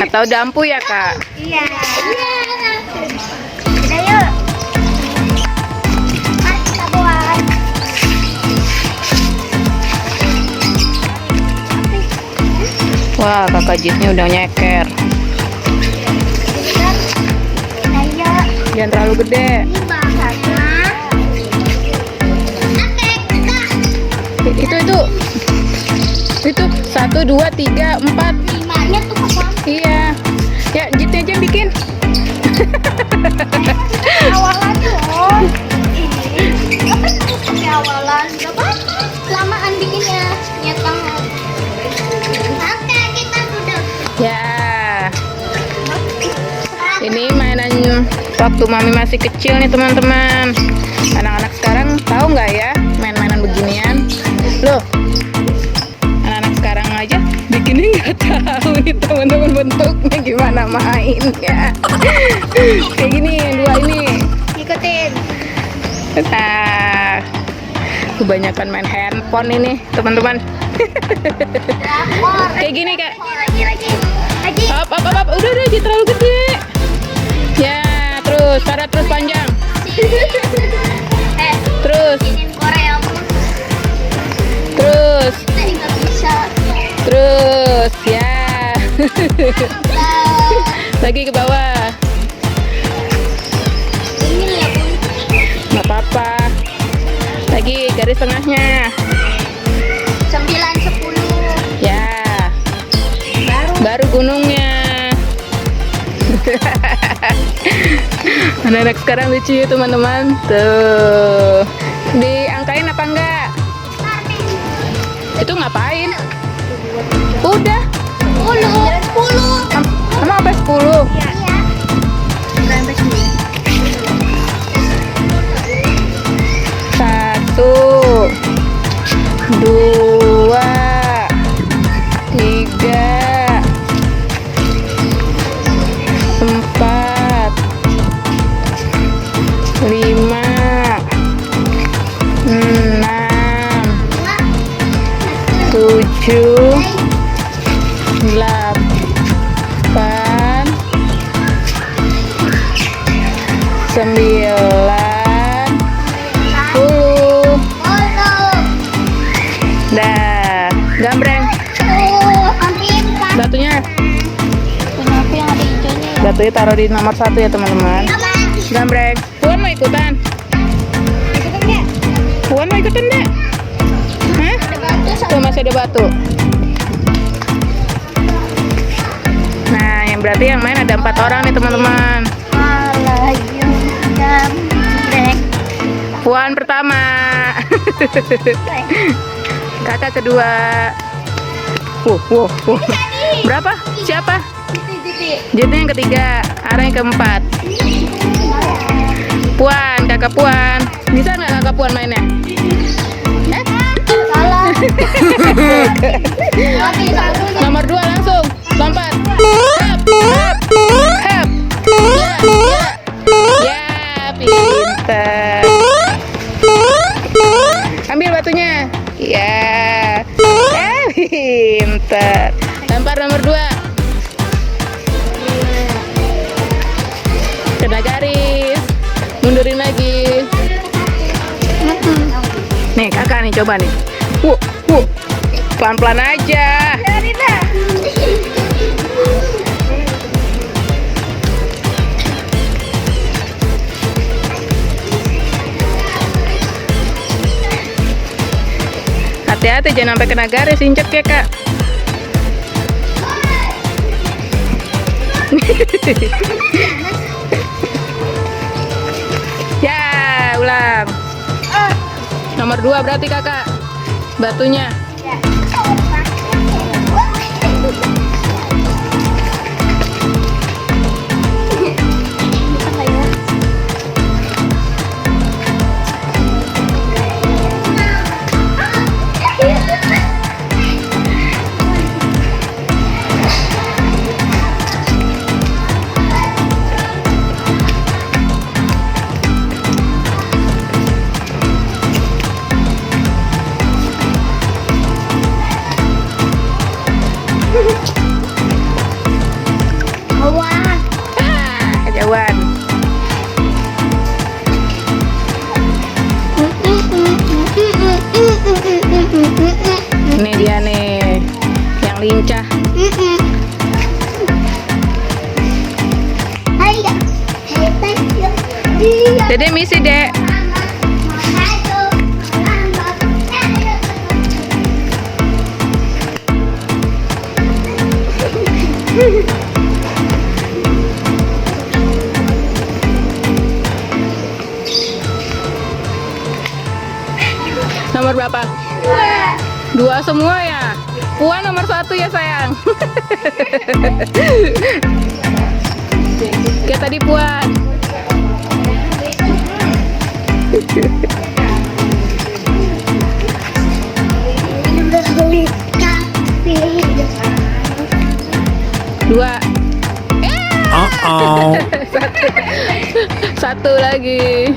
Atau dampu ya kak? Iya. Udah yuk. Mari kita buat. Wah kakak Jitnya udah nyeker. Ayo. Jangan terlalu gede. Ini bahasanya. Itu 1, 2, 3, 4. Limanya tuh apa? Iya. Ya Jitnya aja yang bikin. Awalan loh. Apa sih pakai awalan? Gak apa-apa. Lamaan bikinnya. Niat banget. Oke, kita sudah. Ya. Ini mainan waktu mami masih kecil nih teman-teman. Anak-anak sekarang tahu nggak ya main-mainan beginian? Loh, anak-anak sekarang aja bikinnya nggak tahu nih teman-teman bentuknya gimana mainnya. Kayak gini, yang dua ini. Ikutin. Nah, kebanyakan main handphone ini teman-teman. Lapor. Kayak gini kak. Lagi. Up, udah Jit, terlalu gede. Ya, terus panjang. Terus. Bikinin Korea Terus, Saya nggak bisa. terus, ya. Lagi ke bawah. Ini ya bun. Nggak apa-apa. Lagi garis tengahnya. 9, 10. Ya. Baru gunungnya. Anak-anak sekarang lucu ya teman-teman. Tuh. Diangkain apa enggak? Itu ngapain? Udah. 10. Emang apa 10? Iya. Sampai 10. 1, 2, 3, 4, 5, 6, 7, 8, 9, 10. Dah, gambreng. Batunya, Kenapa yang ada hijaunya? batunya taruh di nomor 1 ya teman-teman. Gambreng. Puan mau ikutan? Puan mau ikutan deh? Hah? Tuh masih ada batu. Nah, yang berarti yang main ada 4 orang nih teman-teman. Puan pertama. Kakak kedua. Berapa? Siapa? Jitnya yang ketiga, Ara yang keempat. Puan, kakak Puan. Bisa nggak kakak Puan mainnya? Nomor 2 langsung lompat. Hap. Ya, pintar. Ambil batunya. Ya. Pintar. Lempar nomor 2. Kena garis. Mundurin lagi. Nih kakak nih, coba nih. Pelan-pelan aja. Hati-hati jangan sampai kena garis, injek ya kak. Ya, ulang. Nomor 2 berarti kakak. Batunya. Awas. Kejauhan. Ini dia nih yang lincah. Dede misi, Dek. Nomor berapa? Dua semua ya? Puan nomor 1 ya sayang. Kayak tadi Puan. Dua. Uh-oh. Satu lagi.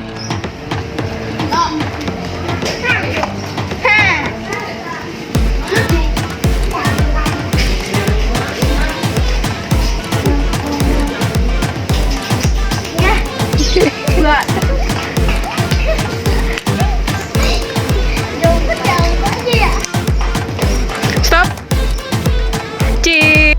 Stop. Cheese.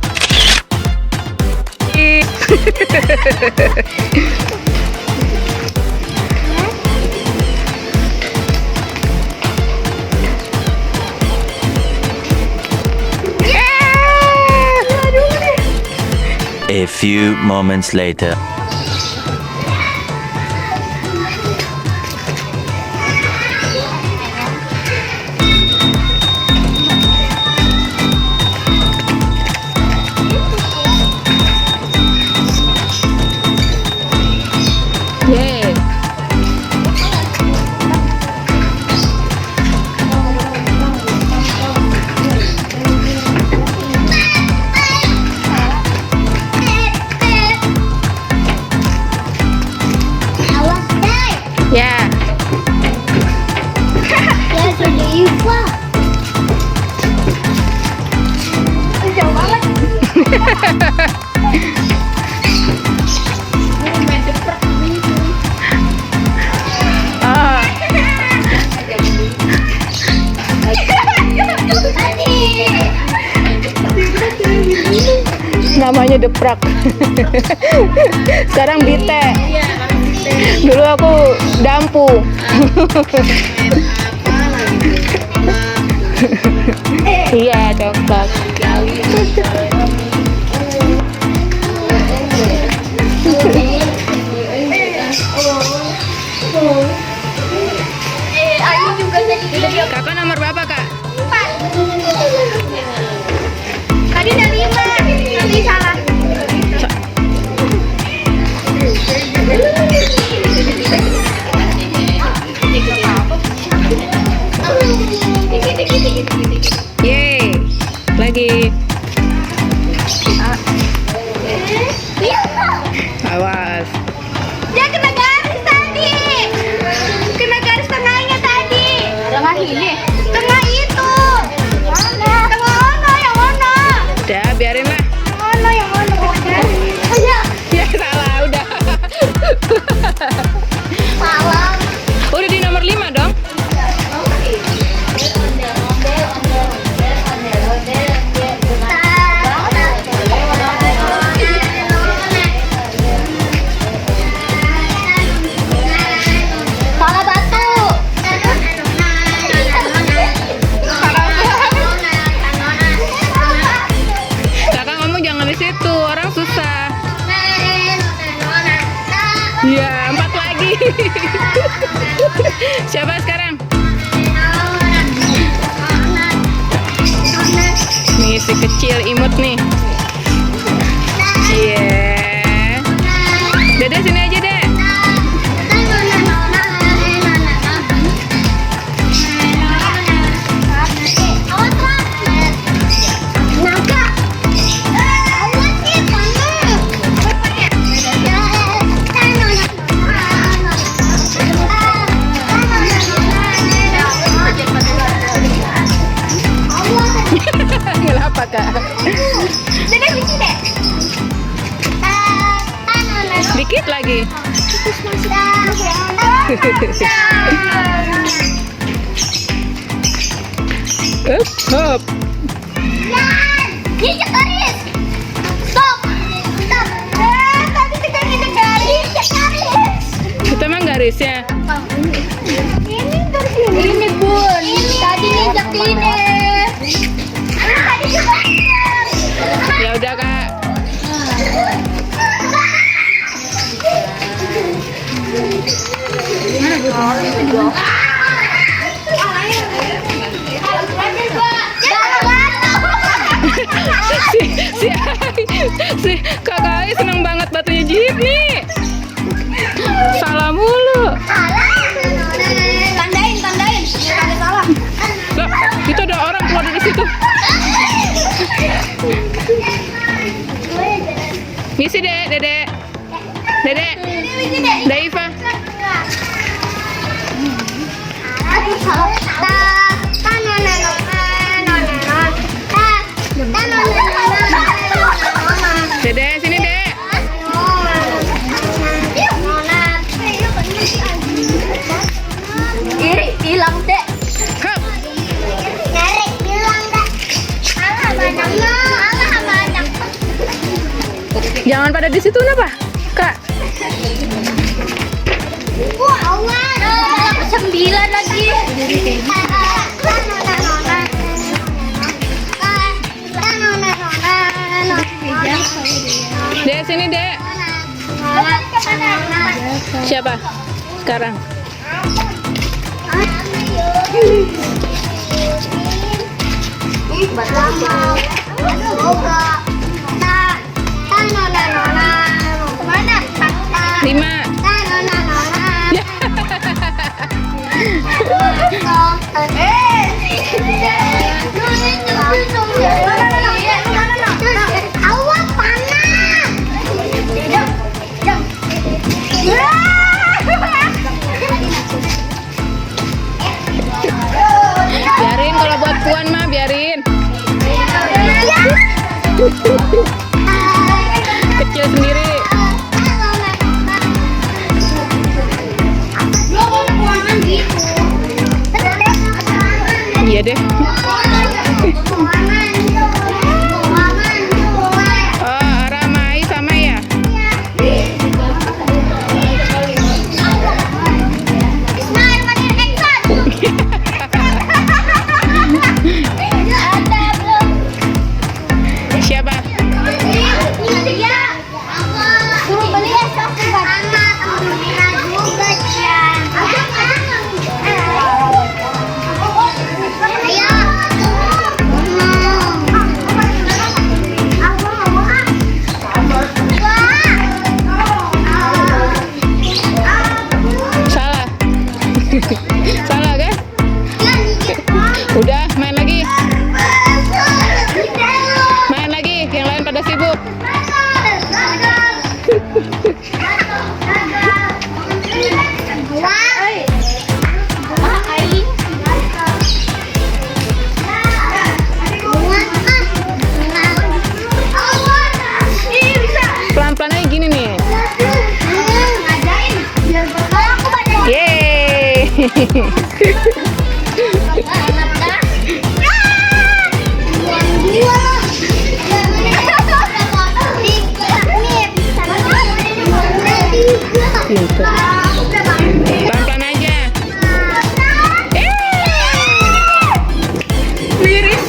A few moments later. Yeay. Awas, Dek. Ya. Ya sudah Iva. Jauh banget. Ah, namanya deprak. Sekarang bite. Dulu aku dampu. Iya, coklat. Ayu juga tadi. Kakak nomor berapa, Kak? Tadi udah 5. Nanti salah. Yeay. Lagi. Awas. Dia kena garis tadi. Kena garis tengahnya tadi. Tengah ini? Tengah itu. Mana? Tengah mana? Yang mana? Udah, biarin lah. Yang mana? Yang mana? Ayo. Ya, salah udah. Salah. Udah di nomor 5 dong. Salah batu. Kakak ngomong jangan di situ, orang susah. Iya, 4 lagi. Siapa sekarang? Nih si kecil imut nih. Iya. Dede sini aja deh. Kenapa kak? lagi. Hop. Ini garis. Stop. Stop. Tadi kita garis, garis. Itu emang garisnya. Ini bun. Tadi injak ini. Tadi juga. Ya udah kak. si kakak Ai seneng banget batunya Jeep nih. Salah mulu. Tandain. Jangan salah. Loh, itu ada orang keluar dari situ. Misi Dede. Daiva. Dede, sini Dek. Hilang dek. Hop. Narik hilang dek. Alah banyak. Jangan pada di situ kenapa? Kak. Wah, awan. Malah 9 lagi. Dek, sini Dek. Siapa? Sekarang. Lima. Awan panas. Biarin kalau buat puan mah biarin. Kecil sendiri. Iya deh. Oh, Ramai sama ya? Siapa? Salah. Salah kan? Udah, main lagi. Main lagi, yang lain pada sibuk. Pelan-pelan aja gini nih. Yeay. Pelan-pelan aja. Miris.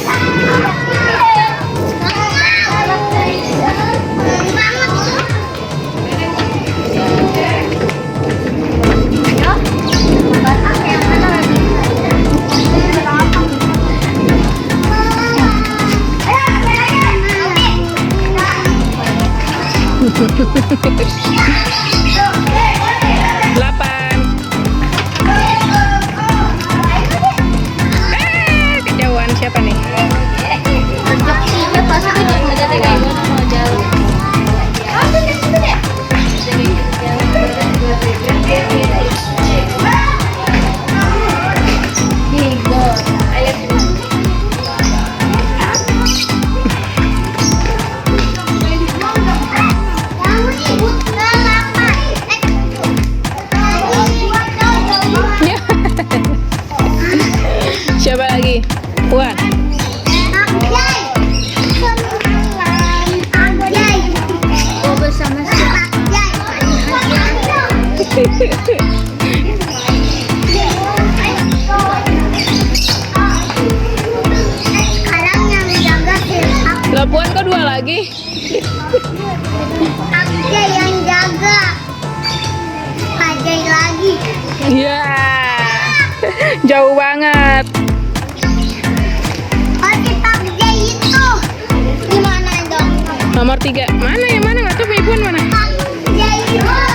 Delapan. Kejauhan siapa nih? Sekarang yang jaga siapa? Lah Puan kok 2 lagi? Aja yang jaga. Ajay lagi. Iya. Jauh banget. Oh, kita Ajay itu. Gimana dong? Nomor 3. Mana yang mana? Nggak tahu punya Puan mana? Ajay itu.